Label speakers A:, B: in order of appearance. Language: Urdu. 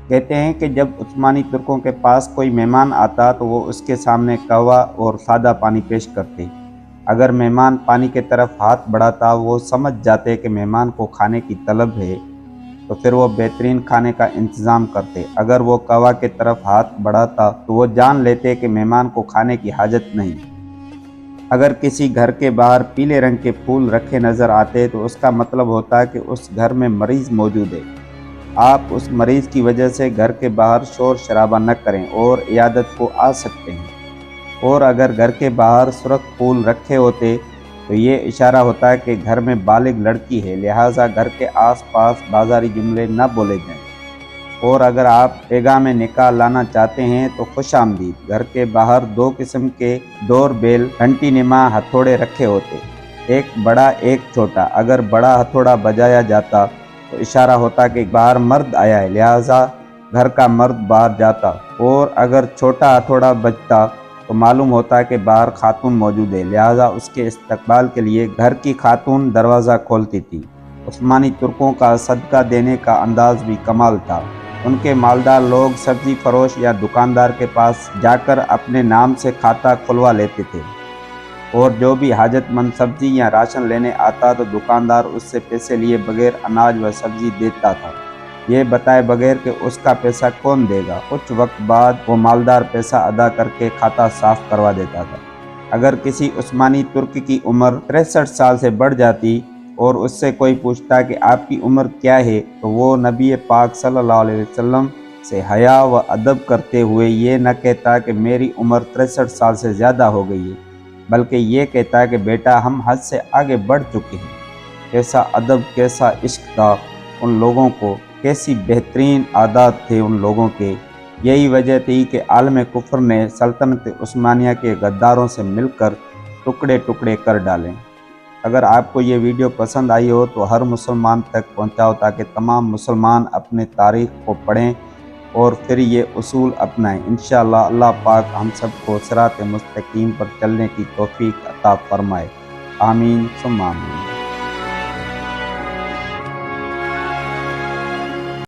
A: کہتے ہیں کہ جب عثمانی ترکوں کے پاس کوئی مہمان آتا تو وہ اس کے سامنے قہوہ اور سادہ پانی پیش کرتے۔ اگر مہمان پانی کے طرف ہاتھ بڑھاتا وہ سمجھ جاتے کہ مہمان کو کھانے کی طلب ہے، تو پھر وہ بہترین کھانے کا انتظام کرتے۔ اگر وہ قہوہ کی طرف ہاتھ بڑھاتا تو وہ جان لیتے کہ مہمان کو کھانے کی حاجت نہیں۔ اگر کسی گھر کے باہر پیلے رنگ کے پھول رکھے نظر آتے تو اس کا مطلب ہوتا کہ اس گھر میں مریض موجود ہے۔ آپ اس مریض کی وجہ سے گھر کے باہر شور شرابہ نہ کریں اور عیادت کو آ سکتے ہیں۔ اور اگر گھر کے باہر سرخ پھول رکھے ہوتے تو یہ اشارہ ہوتا ہے کہ گھر میں بالغ لڑکی ہے، لہٰذا گھر کے آس پاس بازاری جملے نہ بولے جائیں۔ اور اگر آپ پیغام نکاح لانا چاہتے ہیں تو خوش آمدید۔ گھر کے باہر 2 قسم کے ڈور بیل گھنٹی نما ہتھوڑے رکھے ہوتے، ایک بڑا ایک چھوٹا۔ اگر بڑا ہتھوڑا بجایا جاتا تو اشارہ ہوتا کہ باہر مرد آیا ہے، لہٰذا گھر کا مرد باہر جاتا، اور اگر چھوٹا ہتھوڑا بجتا تو معلوم ہوتا کہ باہر خاتون موجود ہے، لہٰذا اس کے استقبال کے لیے گھر کی خاتون دروازہ کھولتی تھی۔ عثمانی ترکوں کا صدقہ دینے کا انداز بھی کمال تھا۔ ان کے مالدار لوگ سبزی فروش یا دکاندار کے پاس جا کر اپنے نام سے کھاتہ کھلوا لیتے تھے، اور جو بھی حاجت مند سبزی یا راشن لینے آتا تو دکاندار اس سے پیسے لیے بغیر اناج و سبزی دیتا تھا، یہ بتائے بغیر کہ اس کا پیسہ کون دے گا۔ کچھ وقت بعد وہ مالدار پیسہ ادا کر کے کھاتہ صاف کروا دیتا تھا۔ اگر کسی عثمانی ترک کی عمر 63 سال سے بڑھ جاتی اور اس سے کوئی پوچھتا کہ آپ کی عمر کیا ہے تو وہ نبی پاک صلی اللہ علیہ وسلم سے حیا و ادب کرتے ہوئے یہ نہ کہتا کہ میری عمر 63 سال سے زیادہ ہو گئی ہے، بلکہ یہ کہتا کہ بیٹا ہم حد سے آگے بڑھ چکے ہیں۔ کیسا ادب، کیسا عشق تھا ان لوگوں کو، کیسی بہترین عادات تھے ان لوگوں کے۔ یہی وجہ تھی کہ عالم کفر نے سلطنت عثمانیہ کے غداروں سے مل کر ٹکڑے ٹکڑے کر ڈالے۔ اگر آپ کو یہ ویڈیو پسند آئی ہو تو ہر مسلمان تک پہنچاؤ تاکہ تمام مسلمان اپنے تاریخ کو پڑھیں اور پھر یہ اصول اپنائیں۔ انشاءاللہ اللہ پاک ہم سب کو صراط مستقیم پر چلنے کی توفیق عطا فرمائے۔ آمین ثم آمین۔